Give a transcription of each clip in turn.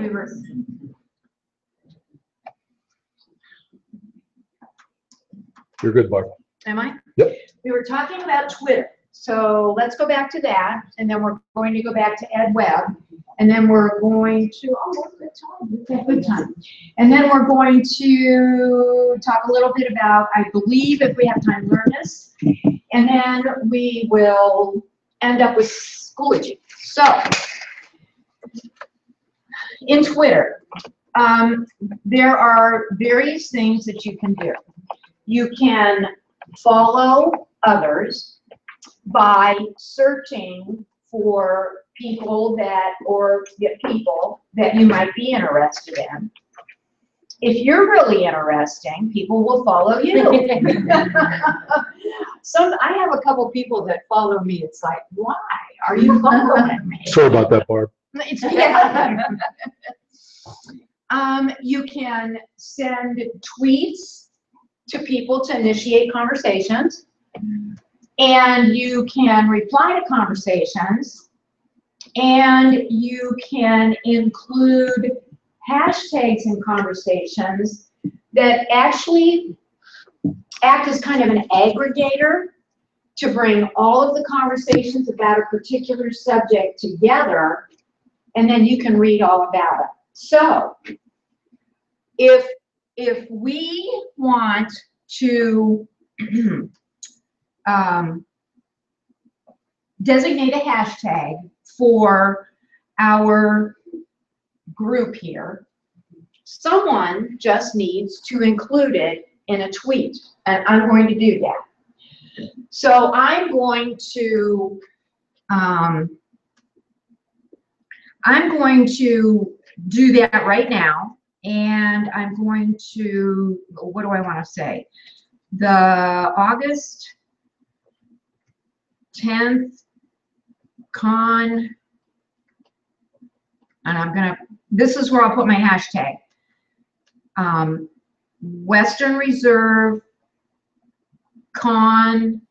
we were. You're good, Barb. Am I? Yep. We were talking about Twitter. So let's go back to that, and then we're going to go back to EdWeb, and then we're going to, we've got good time. And then we're going to talk a little bit about, I believe, if we have time, Learnus, and then we will end up with Schoology. So, in Twitter, there are various things that you can do. You can follow others by searching for people that you might be interested in. If you're really interesting, people will follow you. I have a couple people that follow me. It's like, why are you following me? Sorry about that, Barb. Yeah. You can send tweets to people to initiate conversations. And you can reply to conversations, and you can include hashtags in conversations that actually act as kind of an aggregator to bring all of the conversations about a particular subject together, and then you can read all about it. So, if we want to designate a hashtag for our group here, someone just needs to include it in a tweet, and I'm going to do that. So I'm going to do that right now, and I'm going to, what do I want to say? The August 10th con, and this is where I'll put my hashtag. Western Reserve Con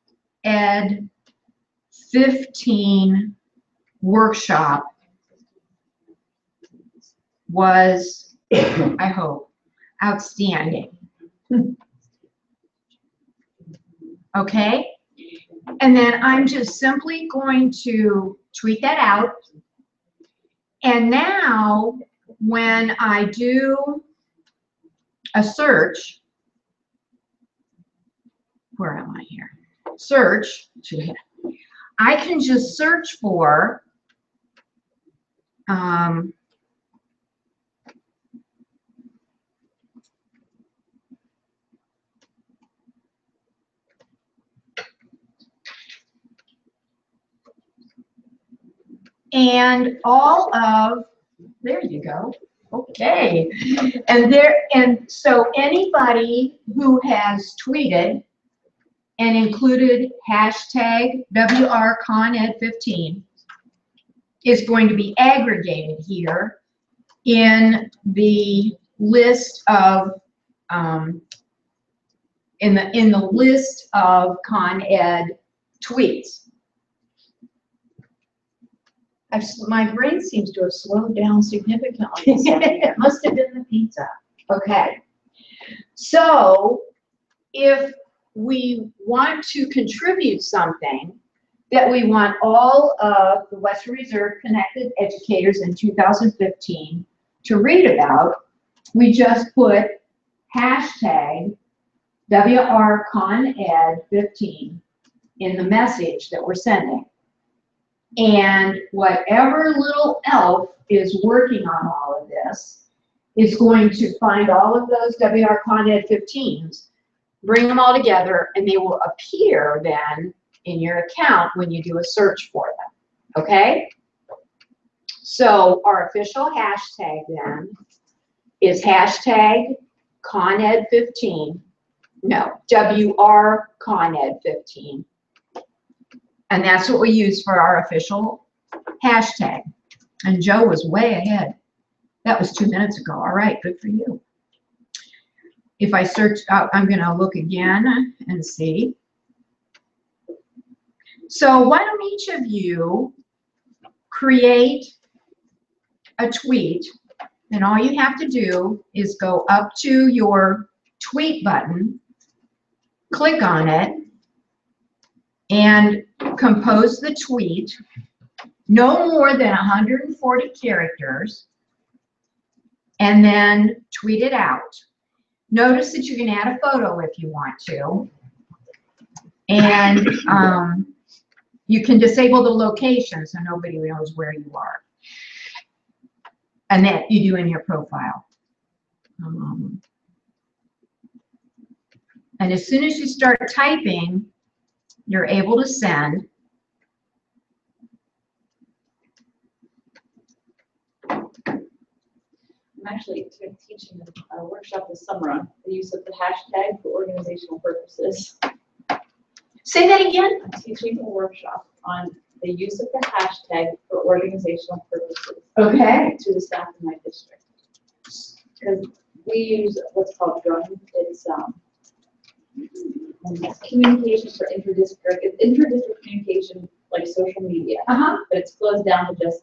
Ed 15 workshop was, I hope, outstanding. Okay? And then I'm just simply going to tweet that out. And now, when I do a search, where am I here? Search, I can just search for and all of, there you go. Okay. And so anybody who has tweeted and included hashtag WRConEd15 is going to be aggregated here in the list of in the list of Con Ed tweets. My brain seems to have slowed down significantly. It must have been the pizza. Okay. So if we want to contribute something that we want all of the Western Reserve Connected Educators in 2015 to read about, we just put hashtag WRConEd15 in the message that we're sending. And whatever little elf is working on all of this is going to find all of those WRConEd15s, bring them all together, and they will appear then in your account when you do a search for them. Okay? So our official hashtag then is hashtag ConEd15. No, WRConEd15. And that's what we use for our official hashtag. And Joe was way ahead. That was 2 minutes ago. All right, good for you. If I search, I'm going to look again and see. So why don't each of you create a tweet, And all you have to do is go up to your tweet button, click on it, and compose the tweet, no more than 140 characters, and then tweet it out. Notice that you can add a photo if you want to. And you can disable the location so nobody knows where you are. And that you do in your profile. And as soon as you start typing, you're able to send. I'm actually teaching a workshop this summer on the use of the hashtag for organizational purposes. Say that again? I'm teaching a workshop on the use of the hashtag for organizational purposes. Okay. To the staff in my district. Because we use what's called DRUM. It's communication for interdistrict. It's interdistrict communication like social media. Uh-huh. But it flows down to just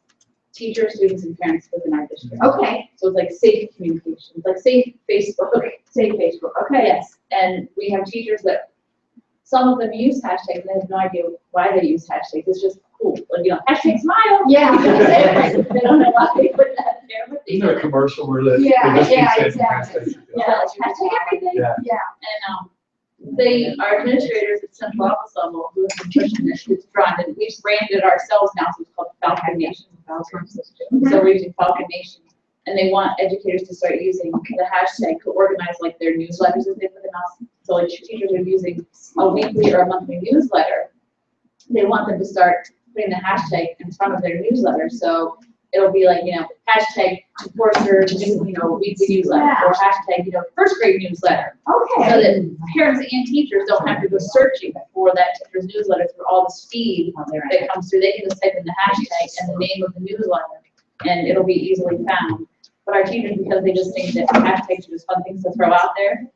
teachers, students, and parents within our district. Okay. So it's like safe communication, like safe Facebook. Say Facebook. Okay. Yes, and we have teachers that some of them use hashtags and they have no idea why they use hashtags. It's just cool. Like, hashtag smile. Yeah. They don't know why they put that there, but they Isn't there a commercial where that? Yeah, they just keep yeah, saying exactly. hashtag? yeah, like hashtag everything. Yeah. Yeah. And they are administrators at central office level who have been pushing this. It's run, and we've branded it ourselves now, so it's called Falcon Nation. So we're using Falcon Nation, and they want educators to start using the hashtag to organize like their newsletters that they put out. So like teachers are using a weekly or a monthly newsletter. They want them to start putting the hashtag in front of their newsletter. So it'll be like, hashtag Forster, weekly newsletter, or hashtag, first grade newsletter. Okay. So that parents and teachers don't have to go searching for that teacher's newsletter through all this feed that comes through. They can just type in the hashtag and the name of the newsletter, and it'll be easily found. But our teachers, because they just think that hashtags are just fun things to throw out there,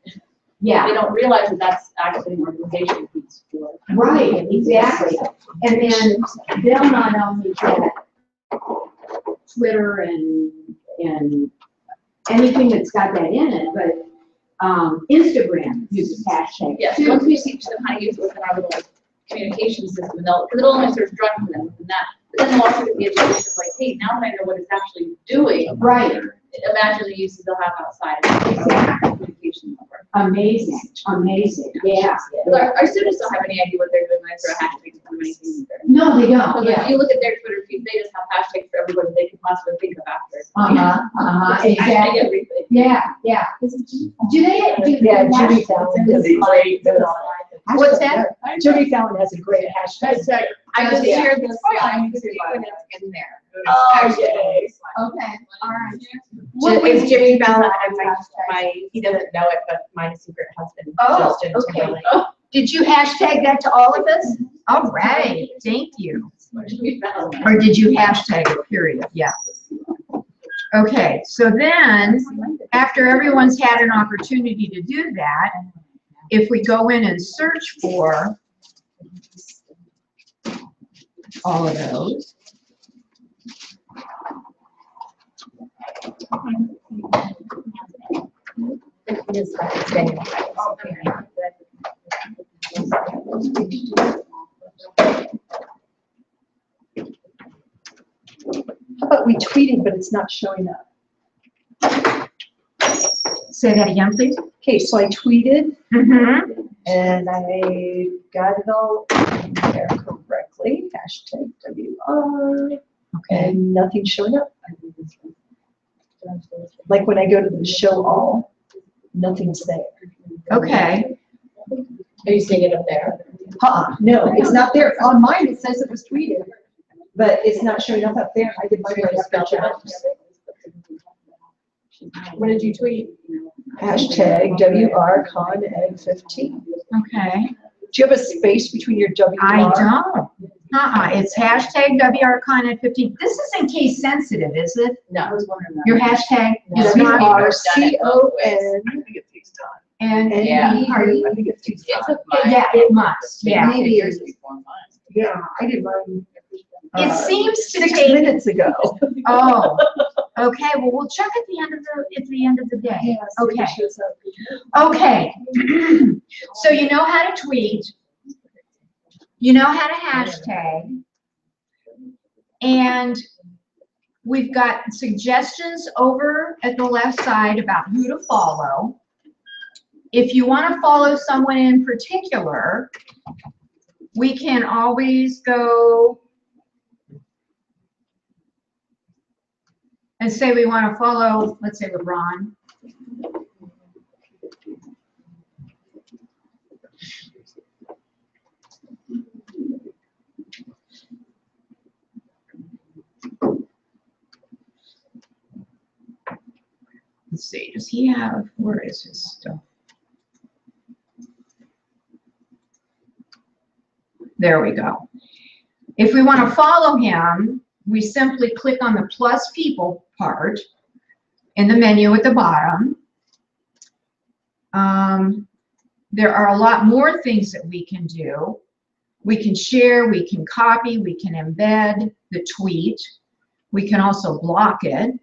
Yeah. they don't realize that that's actually an organization piece for. Right, exactly. And then they'll not only get Twitter and anything that's got that in it, but Instagram uses hashtags Yes, too. once we teach them how to use it within our little communication system, because it'll only serve drawing for them within that. But then they'll also get the education of like, hey, now that I know what it's actually doing, Right. Imagine the uses they'll have outside of communication network. Amazing, amazing. Yeah. Our students don't have any idea what they're doing when they throw hashtags or anything either. No, they don't. So if you look at their Twitter feed, they just have hashtags for everybody they could possibly think of after. Exactly. Hashtag everything. Yeah, yeah. Do they? Yeah, Judy Fallon has a great. What's that? Judy Fallon has a great hashtag. I just Yeah. shared this slide with you and it's in there. Oh, yay. Okay, all right. It's Jimmy Fallon and he doesn't know it, but my secret husband, Oh, Justin okay. Timberlake. Did you hashtag that to all of us? All right, thank you. We found that. Or did you hashtag it, period? Yeah. Okay, so then, after everyone's had an opportunity to do that, if we go in and search for all of those. How about we tweeted, but it's not showing up? Say that again, please. Okay, so I tweeted Mm-hmm. and I got it all in there correctly. Hashtag WR. Okay. And nothing's showing up. Like when I go to the show all, nothing's there. Okay. Are you seeing it up there? No, it's not there. On mine, it says it was tweeted, but it's not showing up up there. I did mine right after challenge. What did you tweet? Hashtag WRConEd15. Okay. Do you have a space between your WR? I don't. It's hashtag WRCon15. This isn't case sensitive, is it? No. I was wondering that. Your hashtag is not. WRCON. And Yeah. I think it's too small. yeah, it must. Yeah. Maybe it is. Yeah, I did mine. It seems to 6 take. minutes ago. Oh, Okay, well, we'll check at the end of the day. Yeah, so Okay. it shows up. Okay. So you know how to tweet. You know how to hashtag. And we've got suggestions over at the left side about who to follow. If you want to follow someone in particular, we can always go and say we want to follow, let's say LeBron. Let's see, does he have, where is his stuff? There we go. If we want to follow him, we simply click on the plus people part in the menu at the bottom. There are a lot more things that we can do. We can share, we can copy, we can embed the tweet. We can also block it.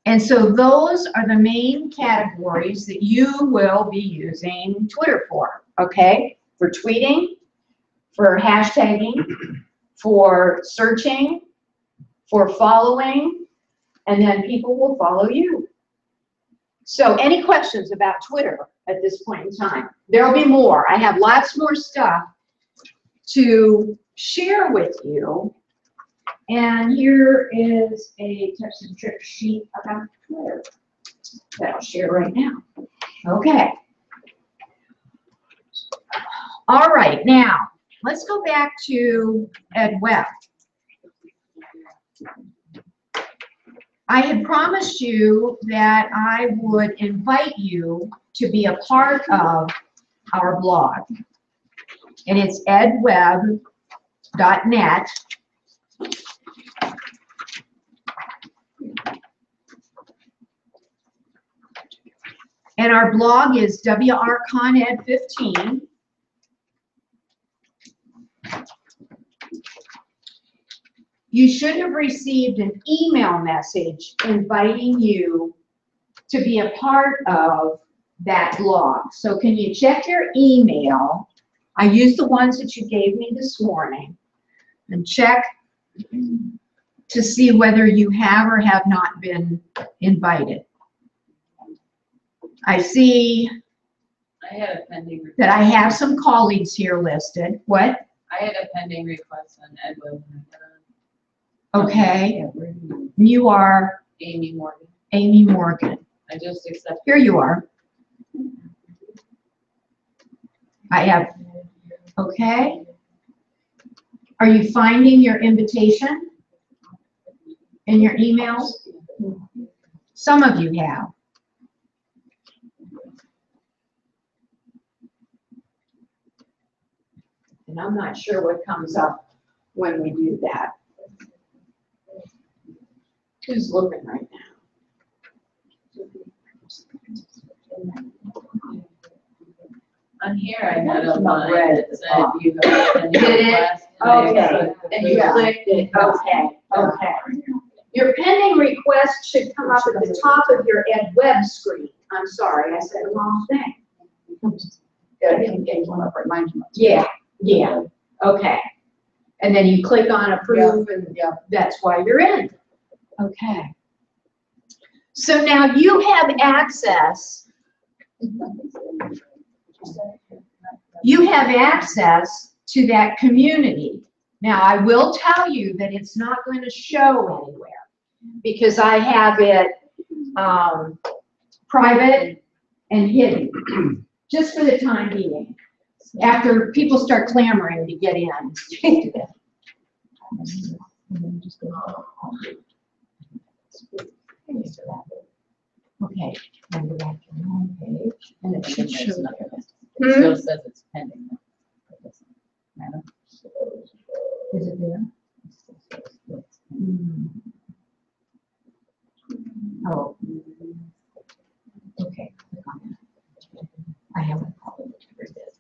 And so those are the main categories that you will be using Twitter for, okay? For tweeting, for hashtagging, for searching, for following, and then people will follow you. So any questions about Twitter at this point in time? There'll be more. I have lots more stuff to share with you. And here is a tips and tricks sheet about Twitter that I'll share right now. Okay. All right, now let's go back to Ed Web. I had promised you that I would invite you to be a part of our blog. And it's edweb.net. And our blog is WRConEd15. You should have received an email message inviting you to be a part of that blog. So can you check your email? I used the ones that you gave me this morning, and check to see whether you have or have not been invited. I see I had a pending request. that I have some colleagues here listed. What? I had a pending request on Edwin. Okay. You are Amy Morgan. Amy Morgan. I just accepted. Here you are. I have, okay. Are you finding your invitation in your emails? Some of you have. And I'm not sure what comes up when we do that. Who's looking right now? On here, I had a line that said you have a pending Did it? request. and I Okay, accepted and you it. clicked it, okay, okay. Your pending request should come up at the top of your Ed Web screen. I'm sorry, I said the wrong thing. Yeah, yeah, okay. And then you click on approve and that's why you're in. Okay. So now you have access. You have access to that community. Now, I will tell you that it's not going to show anywhere because I have it private and hidden, just for the time being, after people start clamoring to get in. Okay, then go back to the home page, and it should show there. It still says it's pending. It doesn't matter. Is it there? Hmm. Oh. Okay, click on that. I haven't probably covered it.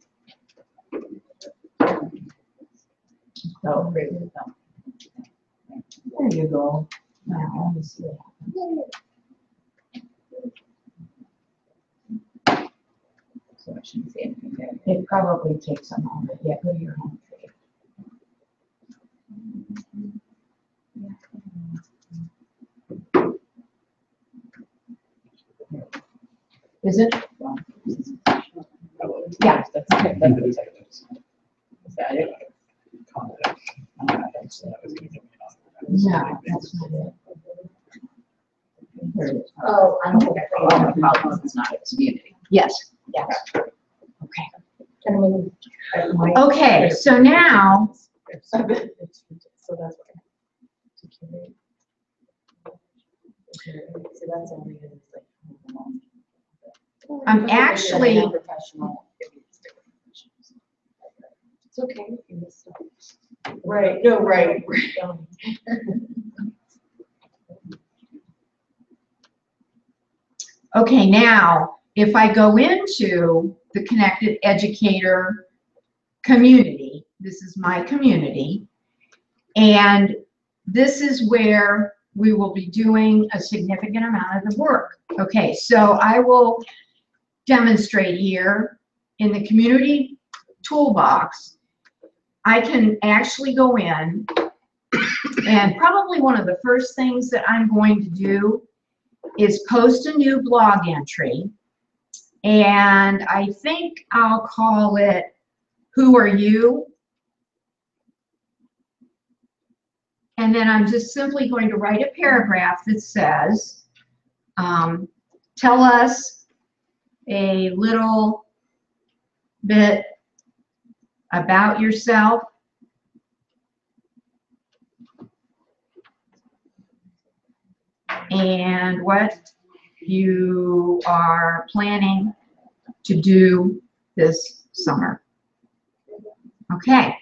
So, There you go. Now, let me see what happens. So I shouldn't say anything there. It probably takes a moment. Yeah, go to your home page. Is it? Yeah. That's okay. Is that it? No, that's not it. Here it is. Oh, I don't think I Oh, no problem. It's not a community. Yes, yes. Okay. can we? Okay, so now, So that's what. So that's only like. I'm actually- Professional. It's okay. if you miss stuff. Right, no, right. okay, now, if I go into the Connected Educator community, this is my community, and this is where we will be doing a significant amount of the work. Okay, so I will demonstrate here in the community toolbox. I can actually go in, and probably one of the first things that I'm going to do is post a new blog entry, and I think I'll call it, Who Are You? And then I'm just simply going to write a paragraph that says, tell us a little bit about yourself. And what you are planning to do this summer. Okay.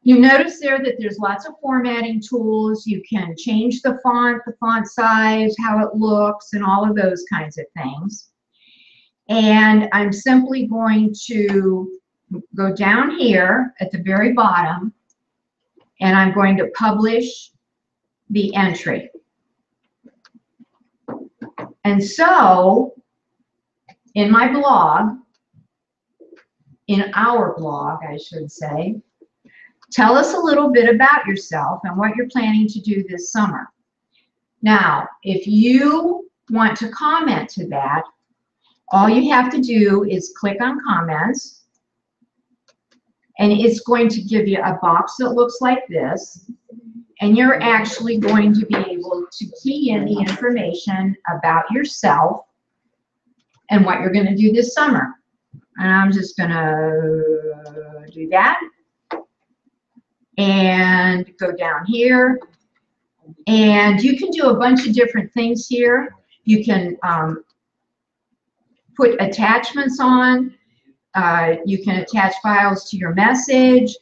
You notice there that there's lots of formatting tools. You can change the font size, how it looks, and all of those kinds of things. And I'm simply going to go down here at the very bottom, and I'm going to publish the entry. And so, in my blog, in our blog, I should say, tell us a little bit about yourself and what you're planning to do this summer. Now, if you want to comment to that, all you have to do is click on comments, and it's going to give you a box that looks like this, and you're actually going to be able to key in the information about yourself and what you're going to do this summer. And I'm just going to do that. And go down here, and you can do a bunch of different things here. You can put attachments on. You can attach files to your message.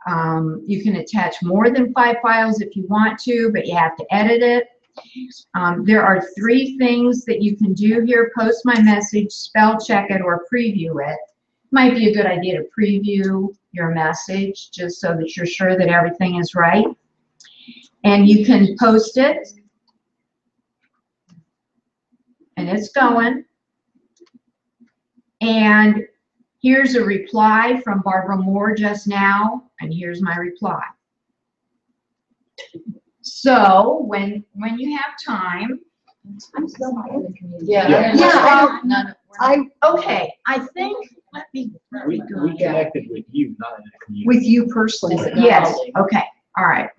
You can attach more than 5 files if you want to, but you have to edit it. There are 3 things that you can do here: post my message, spell check it, or preview it. Might be a good idea to preview your message just so that you're sure that everything is right. And you can post it, and it's going. And here's a reply from Barbara Moore just now, and here's my reply. So when you have time, I'm still not in the community. okay, I think, let me We go down. connected with you, not in the community. With you personally. Yes, okay, all right.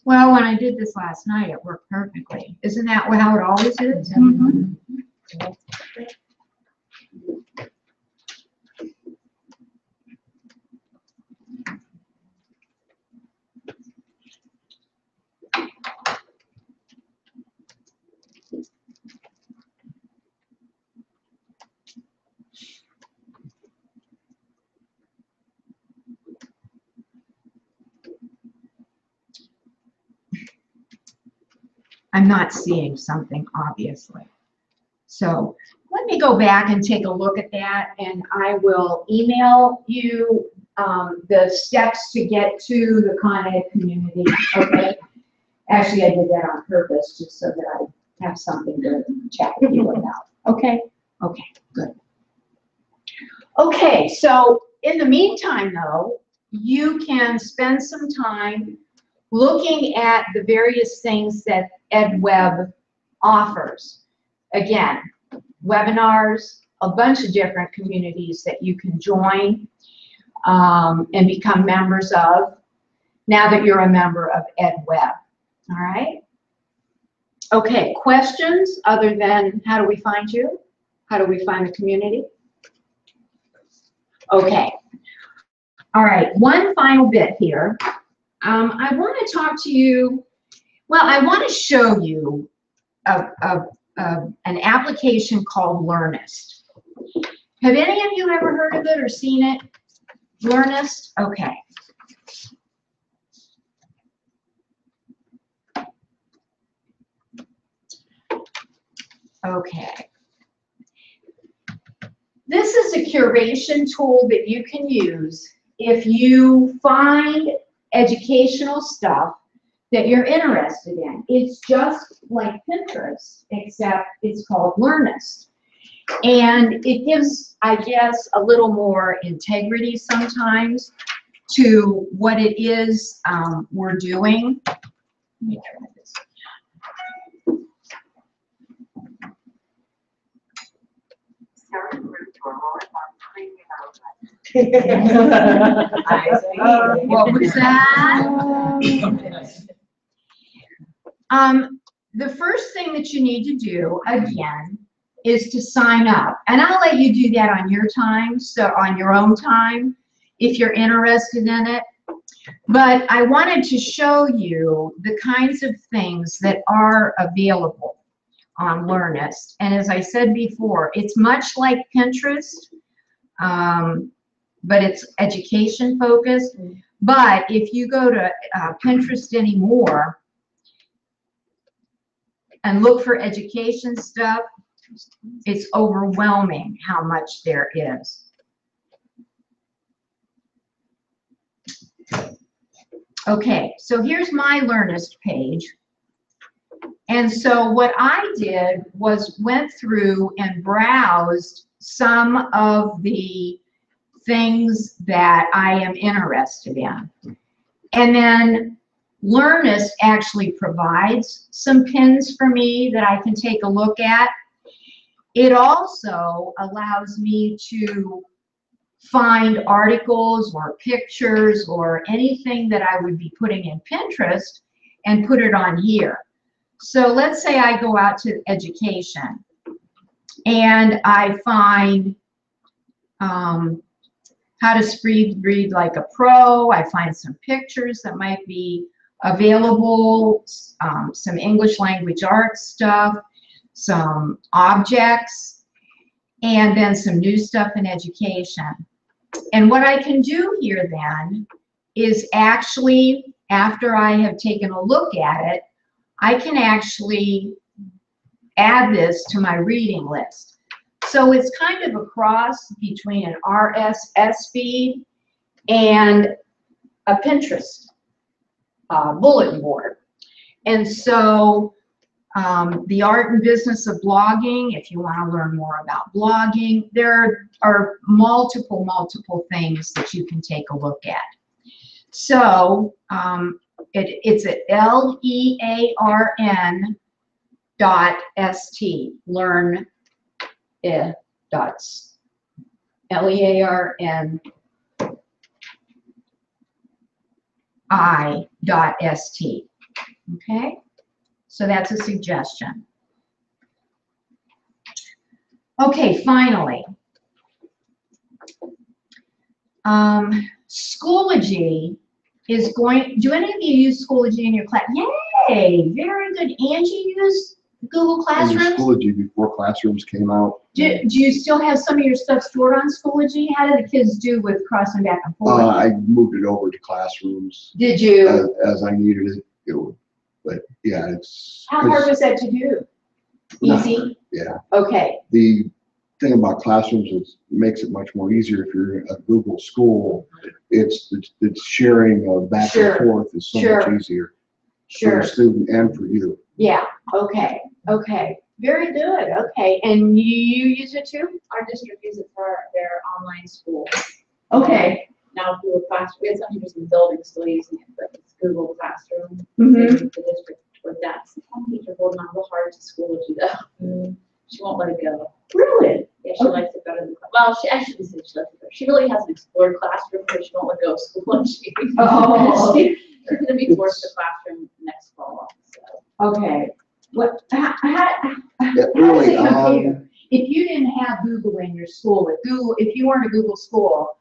Well, when I did this last night, it worked perfectly. Isn't that how it always is? I'm not seeing something, obviously. So let me go back and take a look at that, and I will email you the steps to get to the Con Ed community, okay? Actually, I did that on purpose, just so that I have something to chat with you about, okay? Okay, good. Okay, so in the meantime, though, you can spend some time looking at the various things that EdWeb offers. Again, webinars, a bunch of different communities that you can join and become members of now that you're a member of EdWeb. All right? Okay, questions other than how do we find you? How do we find the community? Okay. All right, one final bit here. I want to talk to you, well, I want to show you an application called Learnist. Have any of you ever heard of it or seen it? Learnist? Okay. Okay. This is a curation tool that you can use if you find educational stuff that you're interested in. It's just like Pinterest, except it's called Learnist. And it gives, I guess, a little more integrity sometimes to what it is we're doing. Let me try this. What was that? The first thing that you need to do, again, is to sign up. And I'll let you do that on your time, so on your own time, if you're interested in it. But I wanted to show you the kinds of things that are available on Learnist. And as I said before, it's much like Pinterest, but it's education focused. But if you go to Pinterest anymore and look for education stuff, it's overwhelming how much there is. Okay, so here's my Learnist page. And so what I did was went through and browsed some of the things that I am interested in. And then Learnist actually provides some pins for me that I can take a look at. It also allows me to find articles or pictures or anything that I would be putting in Pinterest and put it on here. So let's say I go out to education and I find how to read like a pro. I find some pictures that might be available, some English language arts stuff, some objects, and then some new stuff in education. And what I can do here then is actually, after I have taken a look at it, I can actually add this to my reading list. So it's kind of a cross between an RSS feed and a Pinterest bulletin board. And so the art and business of blogging, if you want to learn more about blogging, there are multiple things that you can take a look at. So it's at learn.st, learn dots, learni.st. Okay, so that's a suggestion. Okay, finally. Schoology is going, do any of you use Schoology in your class? Yay, very good. Angie used Google I used Classrooms? Schoology before Classrooms came out. Do you still have some of your stuff stored on Schoology? How did the kids do with crossing back and forth? I moved it over to Classrooms Did you? as I needed it. But yeah, it's. How hard was that to do? Not Easy? hard, yeah. Okay, The thing about Classrooms is it makes it much more easier if you're a Google school. It's sharing of back Sure, and forth is so sure. much easier for sure. the student and for you. Yeah, okay, okay. Very good, okay. And you use it too? Our district uses it for their online school. Okay. Now Google Classroom, we have some teachers in the building still using it, but it's Google Classroom. Mm-hmm. They use the district with that. Some teachers holding on real hard to Schoology though. She won't let it go. Really? Yeah, she likes it better than, well, she actually said she likes it better. She really hasn't explored Classroom, but she won't let go of Schoology. Oh, She's gonna be forced to Classroom next fall, so. okay. What, how does Early it compare? on, If you didn't have Google in your school, if you weren't a Google school,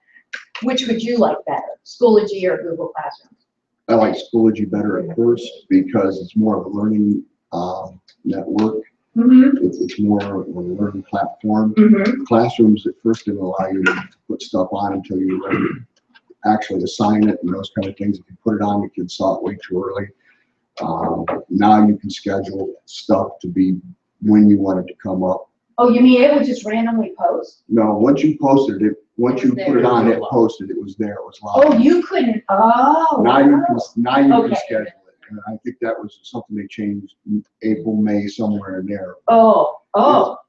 which would you like better, Schoology or Google Classroom? I like Schoology better at first because it's more of a learning network. Mm-hmm, It's more of a learning platform. mm-hmm. Classrooms at first didn't allow you to put stuff on until you were ready to actually assign it and those kind of things. If you put it on, the kids saw it way too early. Now you can schedule stuff to be when you want it to come up. Oh, you mean it would just randomly post? No, once you posted it, once you put it on, it posted, it was there, it was live. Oh, you couldn't, oh. Now you can Okay. schedule it. And I think that was something they changed in April, May, somewhere in there. Oh,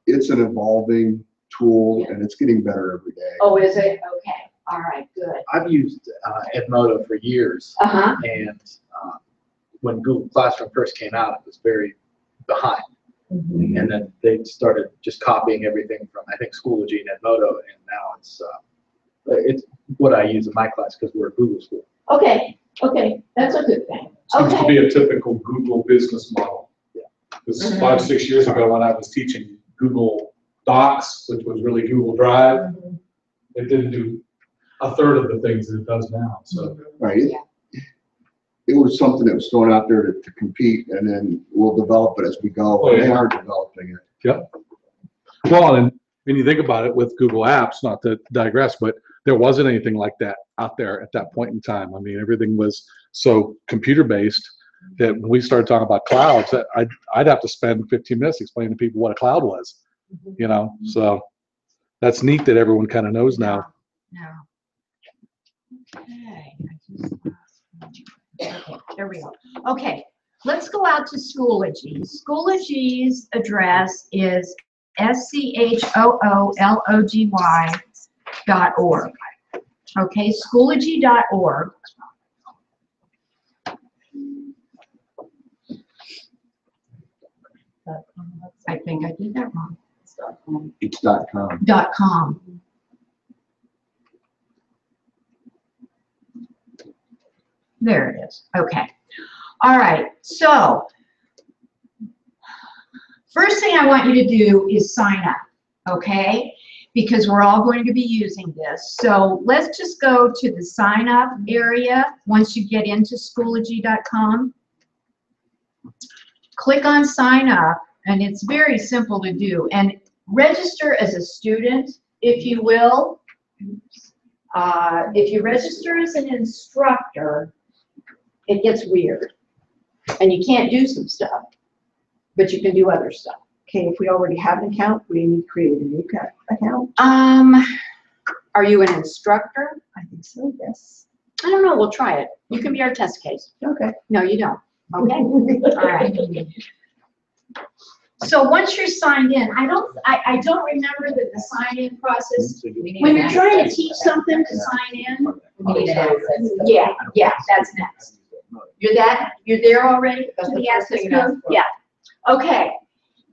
It's an evolving tool and it's getting better every day. oh, is it? Okay, all right, good. I've used Edmodo for years, Uh-huh, and when Google Classroom first came out, it was very behind. Mm-hmm. And then they started just copying everything from, I think, Schoology and Edmodo, and now it's what I use in my class because we're a Google school. okay, that's a good thing. Seems to Okay, be a typical Google business model. This is 5-6 years ago when I was teaching Google Docs, which was really Google Drive. It didn't do a third of the things that it does now, so. Right. It was something that was thrown out there to compete and then we'll develop it as we go. Oh, yeah. They are developing it. Yep. Well, and when you think about it with Google Apps, not to digress, but there wasn't anything like that out there at that point in time. I mean, everything was so computer-based that when we started talking about clouds, that I'd have to spend 15 minutes explaining to people what a cloud was, you know? So that's neat that everyone kind of knows now. no. Okay, there we go. Okay, let's go out to Schoology. Schoology's address is schoology.org. Okay, schoology.org. I think I did that wrong. It's .com. .com. There it is. Okay. All right. So first thing I want you to do is sign up. Okay? Because we're all going to be using this. So let's just go to the sign up area once you get into Schoology.com. Click on sign up, and it's very simple to do. And register as a student, if you will. If you register as an instructor, it gets weird. And you can't do some stuff, but you can do other stuff. Okay, if we already have an account, we need to create a new account. Are you an instructor? I think so, yes. I don't know, we'll try it. You can be our test case. Okay. No, you don't. Okay, all right. So once you're signed in, I don't remember the sign-in process. When you're trying to teach something to sign in, yeah, that's next. You're there already? That's To the the first access thing you ask code? for. Yeah. Okay.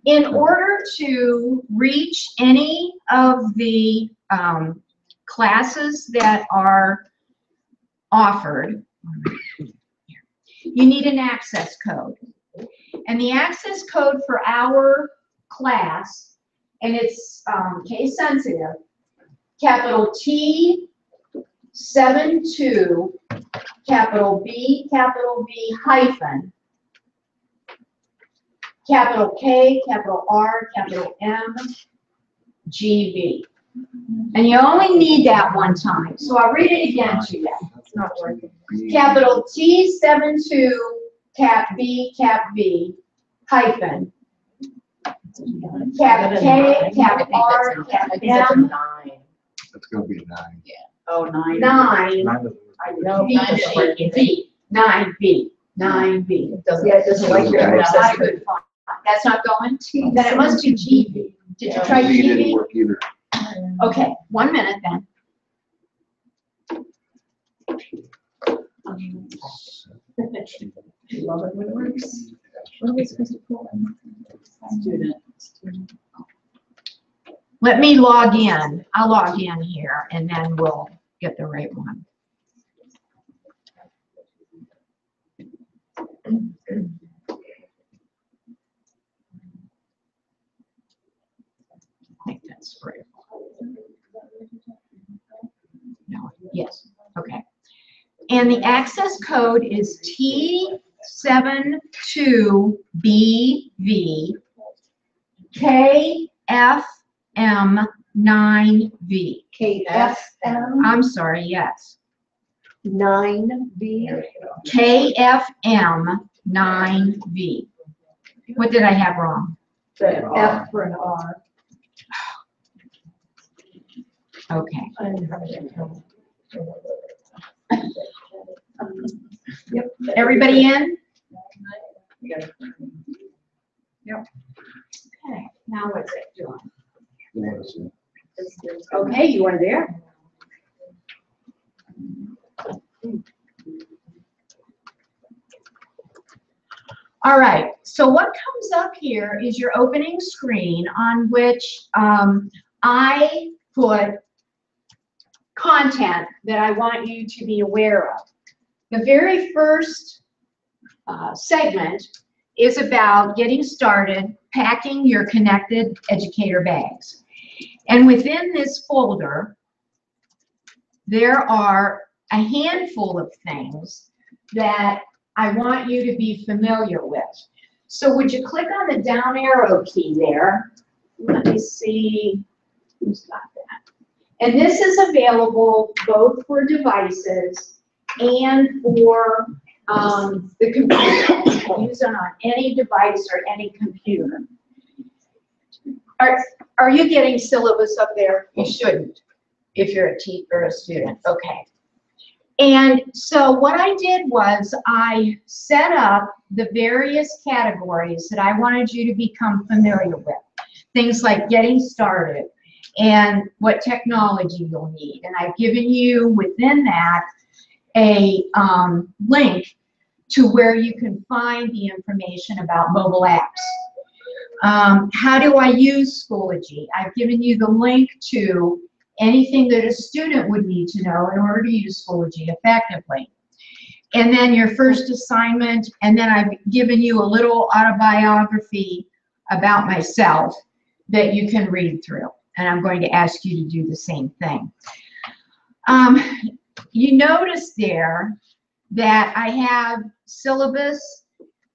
In order to reach any of the classes that are offered, you need an access code. And the access code for our class, and it's case sensitive, capital T 72, capital B hyphen, capital K, capital R, capital M, GB. And you only need that one time. So I'll read it again to you. It's not working. Capital T 72, cap B hyphen, cap K, cap R, cap M, That's gonna be a 9. Oh, 9. 9, I know. B, 9B. Yeah, it doesn't like your I access. couldn't find. That's not going? Then it must be GB. Did you try G didn't GB? work either. Okay, 1 minute then. Love it when it works. What are we supposed to pull? Student. Let me log in. I'll log in here and then we'll get the right one. I think that's right. No, yes, okay. And the access code is T72BV KFM9V. KFM I'm sorry, yes. 9B. KFM9V. What did I have wrong? The F for an R. Okay. Yep. Everybody in? Yep. Okay, now what's it doing? What is it? Okay, you are there. All right, so what comes up here is your opening screen on which I put content that I want you to be aware of. The very first segment is about getting started packing your connected educator bags. And within this folder, there are a handful of things that I want you to be familiar with. So would you click on the down arrow key there? Let me see who's got that. And this is available both for devices and for the computer. You can use it on any device or any computer. Are you getting syllabus up there? You shouldn't if you're a teacher or a student. Okay. And so what I did was I set up the various categories that I wanted you to become familiar with. Things like getting started and what technology you'll need. And I've given you within that a link to where you can find the information about mobile apps. How do I use Schoology? I've given you the link to anything that a student would need to know in order to use Schoology effectively. And then your first assignment, and then I've given you a little autobiography about myself that you can read through. And I'm going to ask you to do the same thing. You notice there that I have syllabus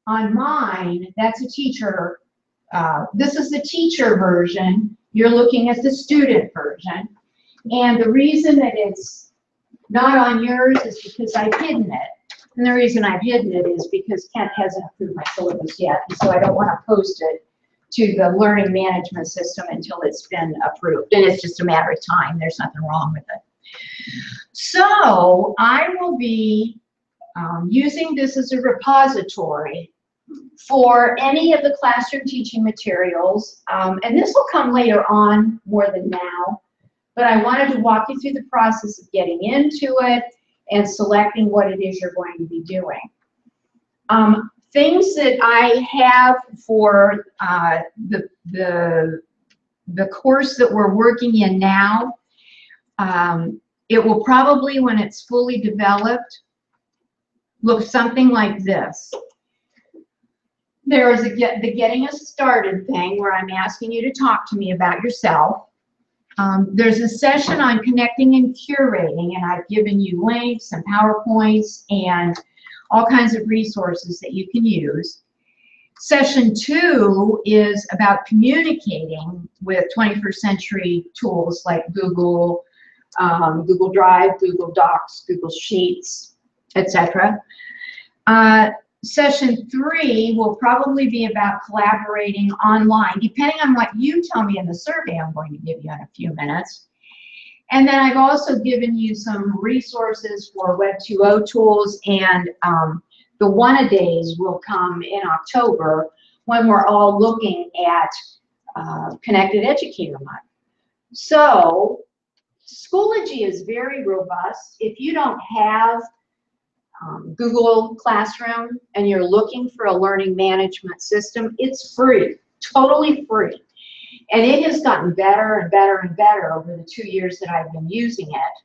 on mine. That's a teacher. This is the teacher version. You're looking at the student version. And the reason that it's not on yours is because I've hidden it. And the reason I've hidden it is because Kent hasn't approved my syllabus yet. And so I don't want to post it to the learning management system until it's been approved. And it's just a matter of time. There's nothing wrong with it. So I will be using this as a repository for any of the classroom teaching materials. And this will come later on more than now. But I wanted to walk you through the process of getting into it and selecting what it is you're going to be doing. Things that I have for the course that we're working in now, it will probably, when it's fully developed, looks something like this. There is the getting us started thing where I'm asking you to talk to me about yourself. There's a session on connecting and curating, and I've given you links and PowerPoints and all kinds of resources that you can use. Session 2 is about communicating with 21st century tools like Google, Google Drive, Google Docs, Google Sheets, etc. Session 3 will probably be about collaborating online, depending on what you tell me in the survey I'm going to give you in a few minutes. And then I've also given you some resources for Web 2.0 tools, and the one-a-days will come in October when we're all looking at Connected Educator Month. So Schoology is very robust. If you don't have Google Classroom and you're looking for a learning management system, it's free, totally free. And it has gotten better and better and better over the 2 years that I've been using it.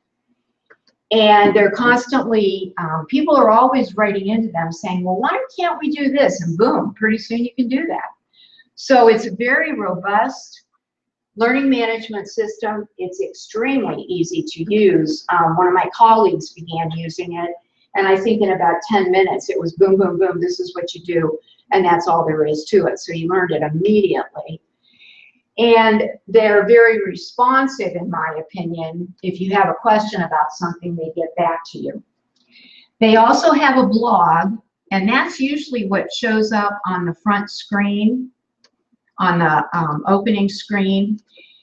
And they're constantly, people are always writing into them saying, well, why can't we do this? And boom, pretty soon you can do that. So it's a very robust learning management system. It's extremely easy to use. One of my colleagues began using it, and I think in about 10 minutes, it was boom, boom, boom, this is what you do, and that's all there is to it. So you learned it immediately. And they're very responsive, in my opinion. If you have a question about something, they get back to you. They also have a blog, and that's usually what shows up on the front screen, on the opening screen.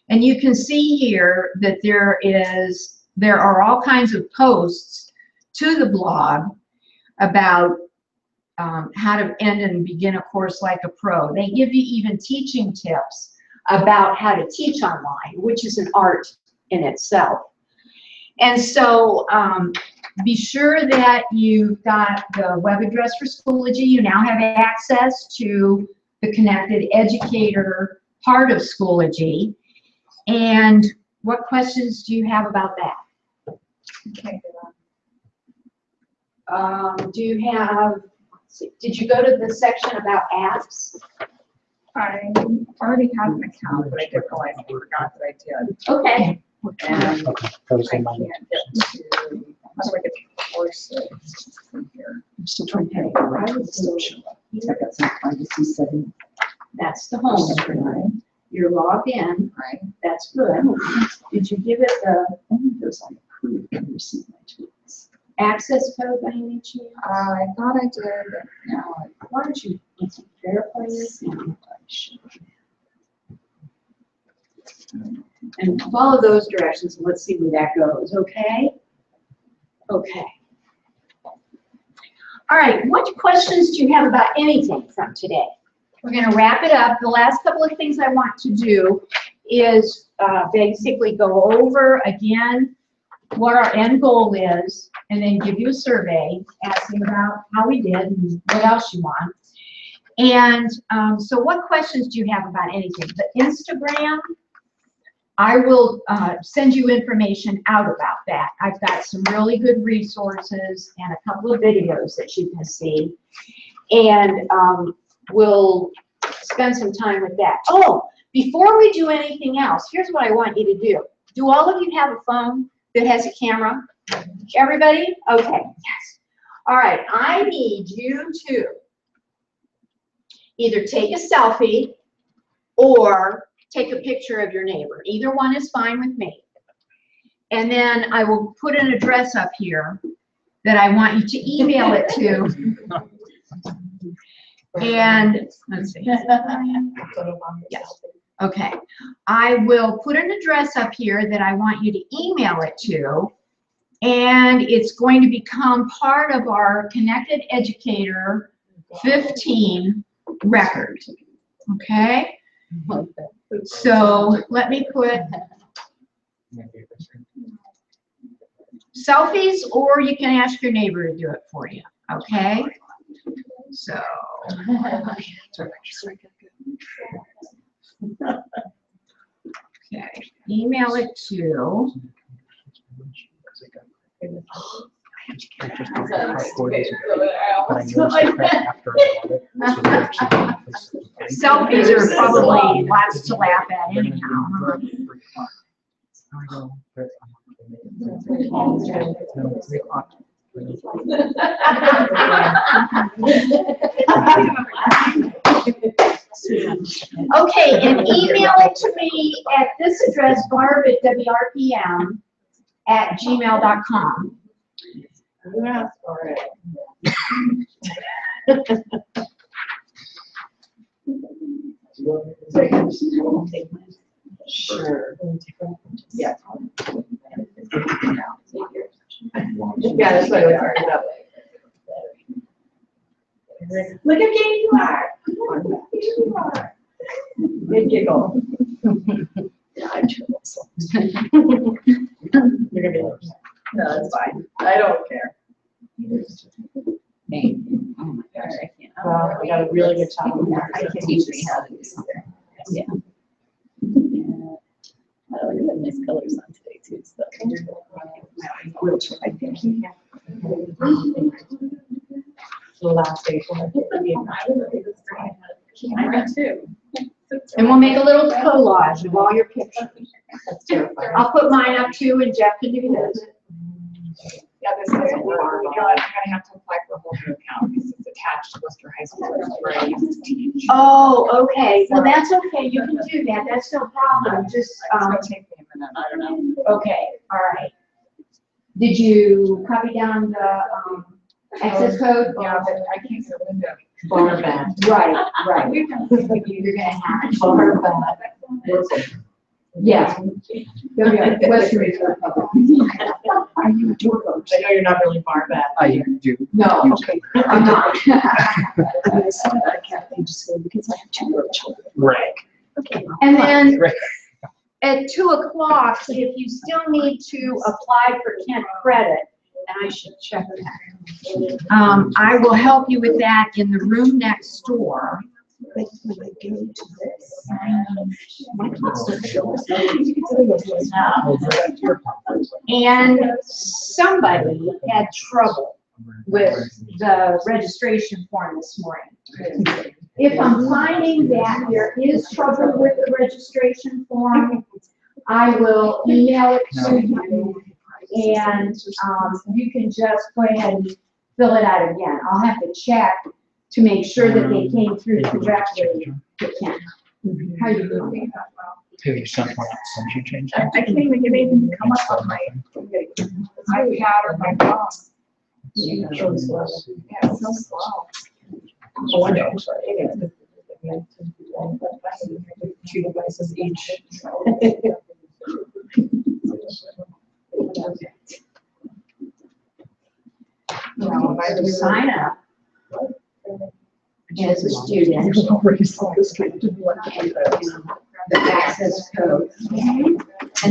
And you can see here that there are all kinds of posts to the blog about how to end and begin a course like a pro. They give you even teaching tips about how to teach online, which is an art in itself. And so be sure that you've got the web address for Schoology. You now have access to the Connected Educator part of Schoology. And what questions do you have about that? Okay. Do you have, did you go to the section about apps? I already have an account, but I didn't realize I forgot that I did. Okay. And Okay. I can't get to, how do I get to courses from here? I'm still trying to have I got some privacy settings. That's the home screen. You're logged in. Right. That's good. Did you give it the Only those I approve and receive my tweets. access code by any chance? I thought I did, but now Why don't you verify this now? And follow those directions, and let's see where that goes, okay? Okay. All right, what questions do you have about anything from today? We're going to wrap it up. The last couple of things I want to do is basically go over again what our end goal is, and then give you a survey asking about how we did and what else you want. And so what questions do you have about anything? The Instagram, I will send you information out about that. I've got some really good resources and a couple of videos that you can see. And we'll spend some time with that. Oh, before we do anything else, here's what I want you to do. Do all of you have a phone that has a camera? Everybody? Okay, yes. All right, I need you to either take a selfie or take a picture of your neighbor. Either one is fine with me. And then I will put an address up here that I want you to email it to. And let's see. Yes. Okay. I will put an address up here that I want you to email it to. And it's going to become part of our Connected Educator 15 record. Okay? So let me put selfies, or you can ask your neighbor to do it for you. Okay? So. Okay. Email it to. I Selfies are probably lots to laugh at anyhow. Okay, and email it to me at this address, barb@wrpm@gmail.com. You asked for it. Sure. Yeah. Yeah, that's why we are. Look how gay you are. Look how cute you are. Big giggle. Yeah, I'm too also. You're gonna be like, no, that's fine. I don't care. Oh my gosh, I can't. Well, we got a really good job. I can teach me how to do something. Yeah. Oh, you have nice colors on today too, so. I think he had. The last station. I know too. And we'll make a little collage of all your pictures. That's terrifying. I'll put mine up too, and Jeff can do his. Yeah, this doesn't work. I'm gonna have to apply for a whole new account because it's attached to Worcester High School, where I used to teach. Oh, okay. Well, that's okay. You can do that. That's no problem. Just, It's gonna take me a minute, I don't know. okay, all right. Did you copy down the, access code? Yeah, but I can't get a window. Bar back. Right, right. You're gonna have it. Bar back. Yeah. Western Reserve Public. Are you a tour coach? I know you're not really far back. I do. No, okay, I'm not. I said that Kathy just said because I have 2 little children. Right. Okay. And then at 2 o'clock, if you still need to apply for Kent credit, and I should check that. I will help you with that in the room next door. But when I go to this, my kids don't show us. And somebody had trouble with the registration form this morning. If I'm finding that there is trouble with the registration form, I will email it to you, and you can just go ahead and fill it out again. I'll have to check to make sure that they came through correctly. How you doing? Have you sent one out since you changed I can't even get anything to come up on my iPad or my phone. Yeah, it's so slow. Oh, I know. It is. 2 devices each. Now, if I just sign up as a student, the access code, and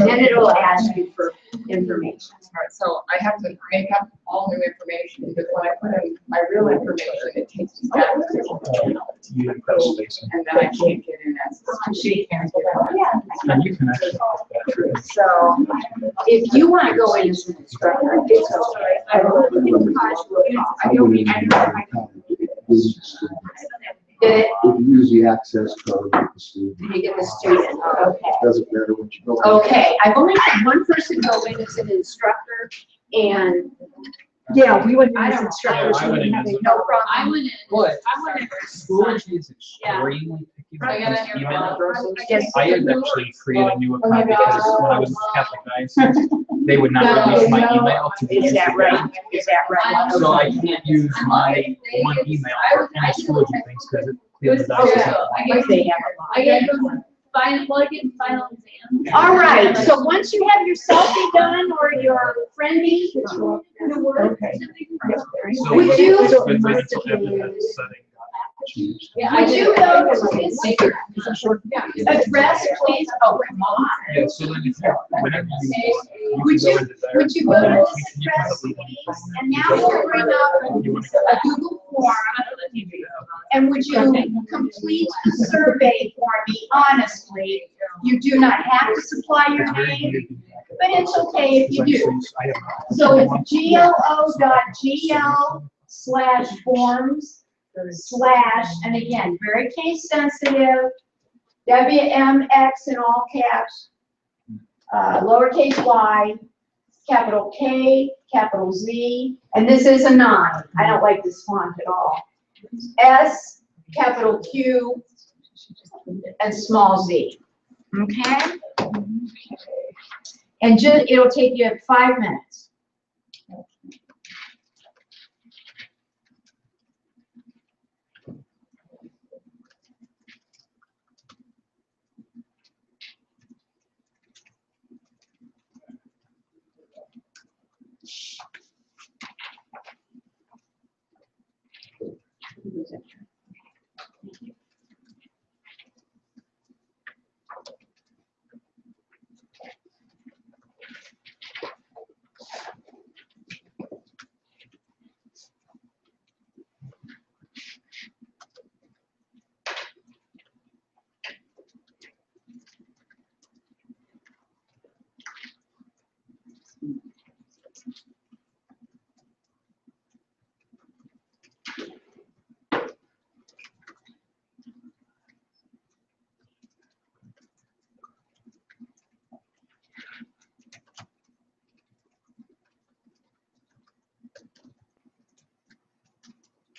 then it'll ask you for information. All right, so I have to make up all new information because when I put in my real information, it takes me back to the and then I can't get in as she can't get in. You can actually. So If you want to go in as an instructor, it's okay. I don't need I Did it? If you use the access code with the student, You get the student, okay. it doesn't matter what you go. Okay, I've only had one person go in as an instructor, and Yeah, we went I as don't- instructors. I went in as- no problem. I went in. What? I went in. Schoology is Yeah. extremely picky I when it gotta comes to hear email about- addresses. Yes. I had actually created a new my account because God. when I was in Catholic diocese, they would not release my email to the Is that right? Is that right? So I can't use my one email for any Schoology things because it clearly does. I get They have a I get final, well, I get final exam. All right, so once you have your selfie done or your friendly, So would you, it's been waiting until after that setting got changed. Yeah, I would you do. go to this address, please? Oh, come on. Yeah, so then if you, whenever you want, Would you can you, go into there. would you go to this address, You please? can And now we'll bring up a Google form, and would you complete the survey for me honestly? You do not have to supply your name, but it's okay if you do. So it's glo.gl/forms/ and again, very case sensitive, WMX in all caps, lowercase y, capital K, capital Z, and this is a 9. I don't like this font at all. S, capital Q, and small z. Okay? And just, it'll take you 5 minutes.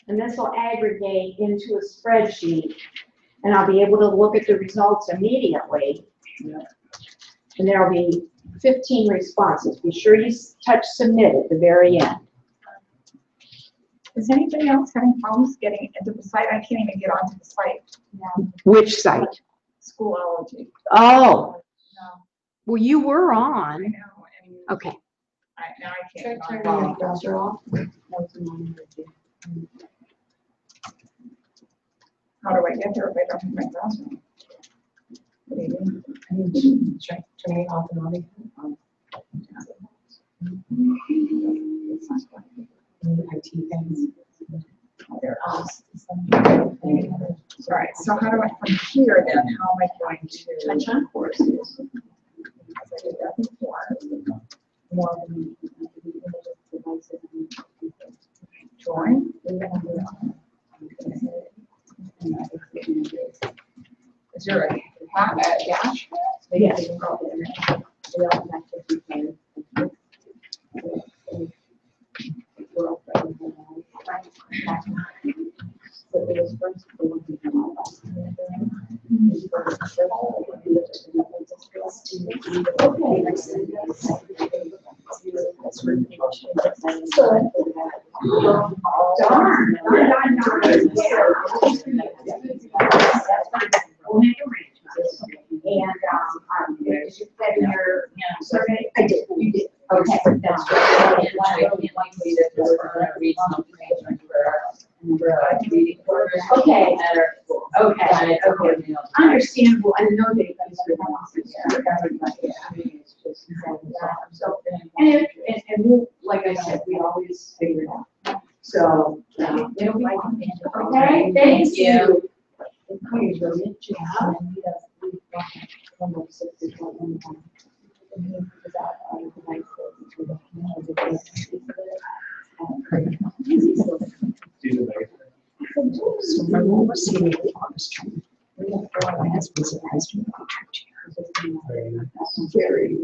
And this will aggregate into a spreadsheet, and I'll be able to look at the results immediately. And there'll be 15 responses. Be sure you touch submit at the very end. Is anybody else having problems getting into the site? I can't even get onto the site now. Which site? Schoolology. Oh, No, well, you were I on. know. And Okay. now I can't. Turn get on. your browser off. How do I get there if I don't have my browser? What do you do? Turn it off and on. IT things. They're off. All right, so how do I, from here then, how am I going to? Touch on courses. I did that before. Join. Is there a dash? Yes. Darn. And, did you put in your, survey? I did, you did. Okay, that's right. Okay. Okay, okay. Understandable, I know that so, and we, like I said, we always figure it out. So, okay, thank you. So my role was senior office training. My husband's a husband contract here. Very.